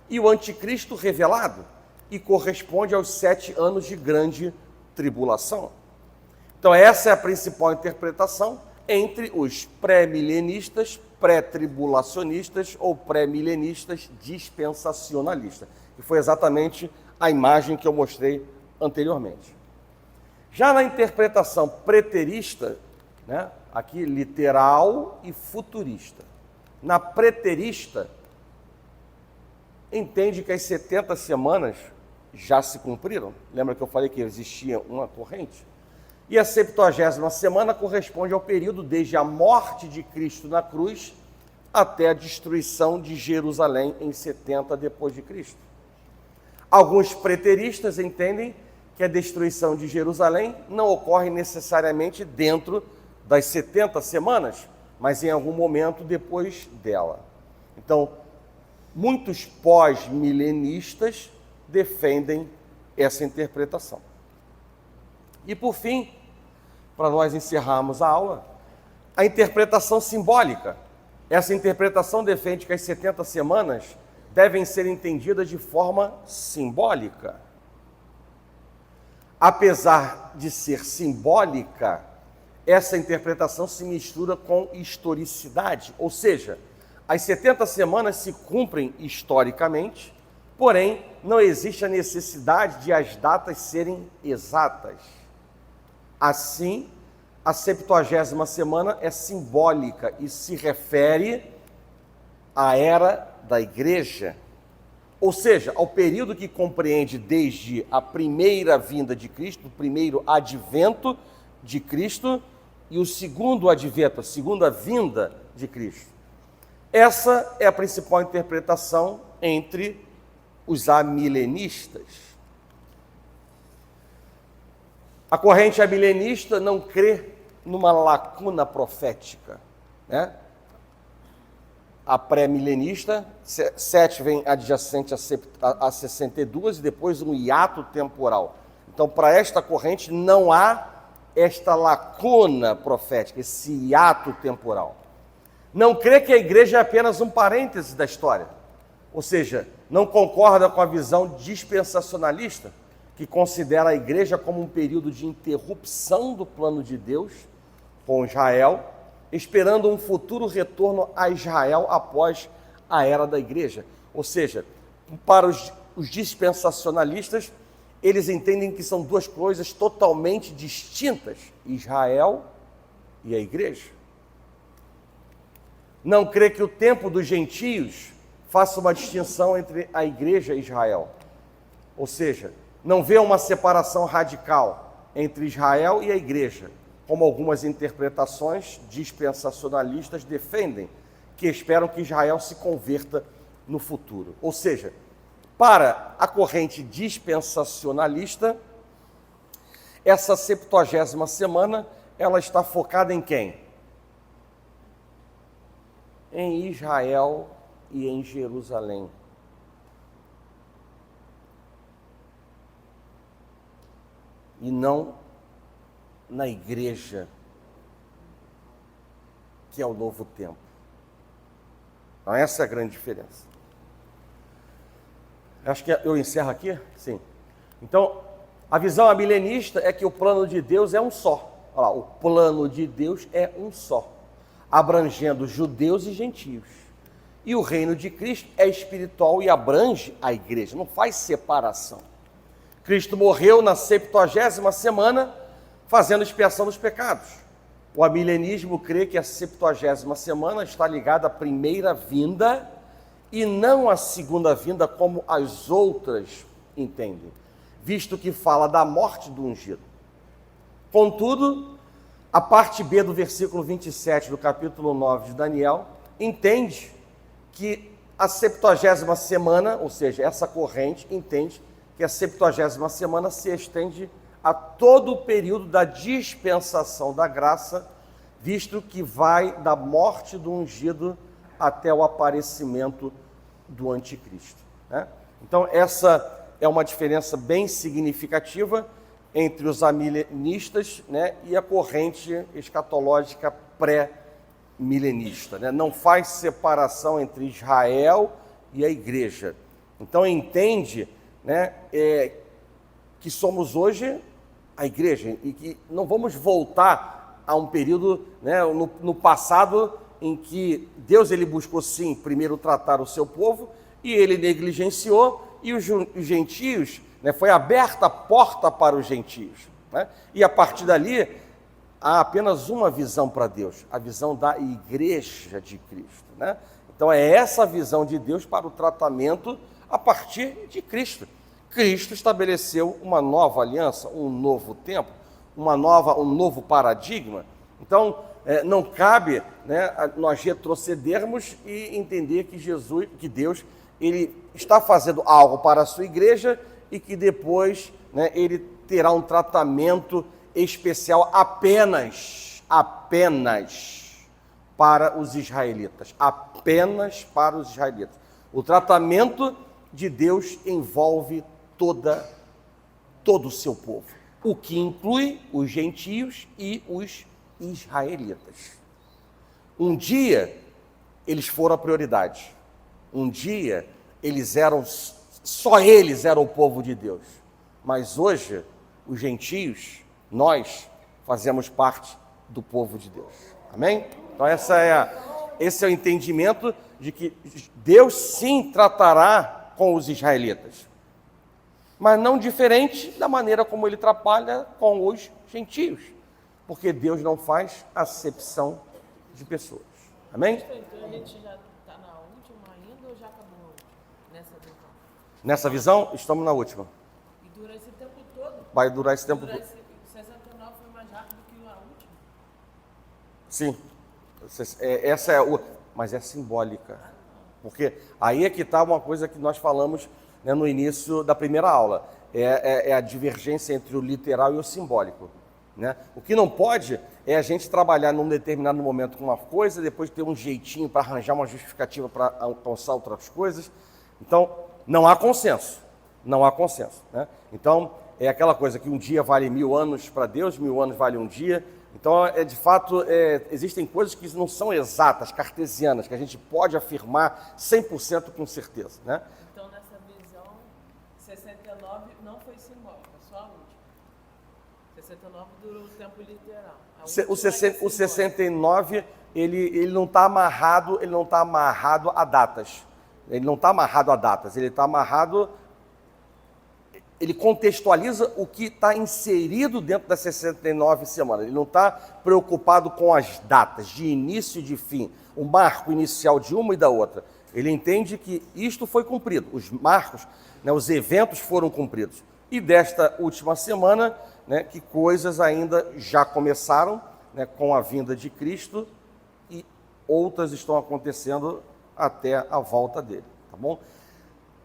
e o anticristo revelado, e corresponde aos 7 anos de grande tribulação. Então, essa é a principal interpretação entre os pré-milenistas, pré-tribulacionistas ou pré-milenistas dispensacionalistas, que foi exatamente a imagem que eu mostrei anteriormente. Já na interpretação preterista, né, aqui literal e futurista, na preterista, entende que as 70 semanas já se cumpriram. Lembra que eu falei que existia uma corrente? E a 70ª semana corresponde ao período desde a morte de Cristo na cruz até a destruição de Jerusalém em 70 depois de Cristo. Alguns preteristas entendem que a destruição de Jerusalém não ocorre necessariamente dentro das 70 semanas, mas em algum momento depois dela. Então, muitos pós-milenistas defendem essa interpretação. E por fim, para nós encerrarmos a aula, a interpretação simbólica. Essa interpretação defende que as 70 semanas devem ser entendidas de forma simbólica. Apesar de ser simbólica, essa interpretação se mistura com historicidade, ou seja, as 70 semanas se cumprem historicamente, porém, não existe a necessidade de as datas serem exatas. Assim, a 70ª semana é simbólica e se refere à era da igreja, ou seja, ao período que compreende desde a primeira vinda de Cristo, o primeiro advento de Cristo e o segundo advento, a segunda vinda de Cristo. Essa é a principal interpretação entre os amilenistas. A corrente amilenista não crê numa lacuna profética, né? A pré-milenista, 7 vem adjacente a 62 e depois um hiato temporal. Então, para esta corrente não há esta lacuna profética, esse hiato temporal. Não crê que a igreja é apenas um parêntese da história, ou seja, não concorda com a visão dispensacionalista, que considera a igreja como um período de interrupção do plano de Deus com Israel, esperando um futuro retorno a Israel após a era da igreja. Ou seja, para os dispensacionalistas, eles entendem que são duas coisas totalmente distintas, Israel e a igreja. Não crê que o tempo dos gentios faça uma distinção entre a igreja e Israel. Ou seja, não vê uma separação radical entre Israel e a igreja, como algumas interpretações dispensacionalistas defendem, que esperam que Israel se converta no futuro. Ou seja, para a corrente dispensacionalista, essa 70ª semana, ela está focada em quem? Em Israel e em Jerusalém. E não na igreja, que é o novo tempo. Então, essa é a grande diferença. Acho que eu encerro aqui? Sim. Então, a visão amilenista é que o plano de Deus é um só. Olha lá, o plano de Deus é um só, abrangendo judeus e gentios. E o reino de Cristo é espiritual e abrange a igreja, não faz separação. Cristo morreu na 70ª semana, fazendo expiação dos pecados. O amilenismo crê que a 70ª semana está ligada à primeira vinda e não à segunda vinda, como as outras entendem, visto que fala da morte do ungido. Contudo, a parte B do versículo 27 do capítulo 9 de Daniel entende que a 70ª semana, ou seja, essa corrente entende que a 70ª semana se estende a todo o período da dispensação da graça, visto que vai da morte do ungido até o aparecimento do anticristo, né? Então, essa é uma diferença bem significativa entre os amilenistas, né, e a corrente escatológica pré-milenista, né? Não faz separação entre Israel e a igreja. Então, entende, né, que somos hoje a igreja e que não vamos voltar a um período, né, no passado em que Deus ele buscou sim primeiro tratar o seu povo e ele negligenciou e os gentios, né, foi aberta a porta para os gentios, né? E a partir dali há apenas uma visão para Deus, a visão da igreja de Cristo, né? Então é essa visão de Deus para o tratamento a partir de Cristo. Cristo estabeleceu uma nova aliança, um novo tempo, um novo paradigma. Então, não cabe, né, nós retrocedermos e entender que Deus, ele está fazendo algo para a sua igreja e que depois, né, ele terá um tratamento especial apenas para os israelitas. Apenas para os israelitas. O tratamento de Deus envolve todo o seu povo, o que inclui os gentios e os israelitas. Um dia eles foram a prioridade. Um dia só eles eram o povo de Deus. Mas hoje, os gentios, nós, fazemos parte do povo de Deus. Amém? Então esse é o entendimento de que Deus sim tratará com os israelitas, mas não diferente da maneira como ele trabalha com os gentios, porque Deus não faz acepção de pessoas. Amém? Então a gente já está na última ainda ou já acabou nessa visão? Nessa visão, estamos na última. E dura esse tempo todo? Vai durar esse tempo todo. 69 foi mais rápido que a última? Sim. Mas é simbólica. Porque aí é que está uma coisa que nós falamos, né, no início da primeira aula. É a divergência entre o literal e o simbólico. Né? O que não pode é a gente trabalhar num determinado momento com uma coisa, depois ter um jeitinho para arranjar uma justificativa para alcançar outras coisas. Então, não há consenso. Não há consenso. Né? Então, é aquela coisa que um dia vale 1000 anos para Deus, 1000 anos vale um dia. Então, de fato, existem coisas que não são exatas, cartesianas, que a gente pode afirmar 100% com certeza. Né? Então, nessa visão, 69 não foi simbólica, só a última. 69 durou o tempo literal. O 69, ele não está amarrado, a datas. Ele não está amarrado a datas, ele está amarrado... Ele contextualiza o que está inserido dentro das 69 semanas. Ele não está preocupado com as datas de início e de fim, o marco inicial de uma e da outra. Ele entende que isto foi cumprido, os marcos, né, os eventos foram cumpridos. E desta última semana, né, que coisas ainda já começaram, né, com a vinda de Cristo, e outras estão acontecendo até a volta dele. Tá bom?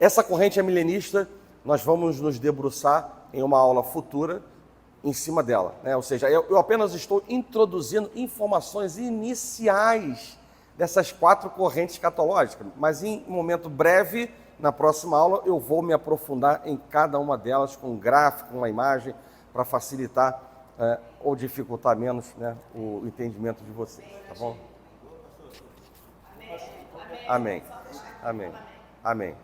Essa corrente é milenista. Nós vamos nos debruçar em uma aula futura em cima dela. Né? Ou seja, eu apenas estou introduzindo informações iniciais dessas 4 correntes escatológicas, mas em um momento breve, na próxima aula, eu vou me aprofundar em cada uma delas com um gráfico, uma imagem, para facilitar ou dificultar menos, né, o entendimento de vocês. Tá bom? Amém. Amém. Amém.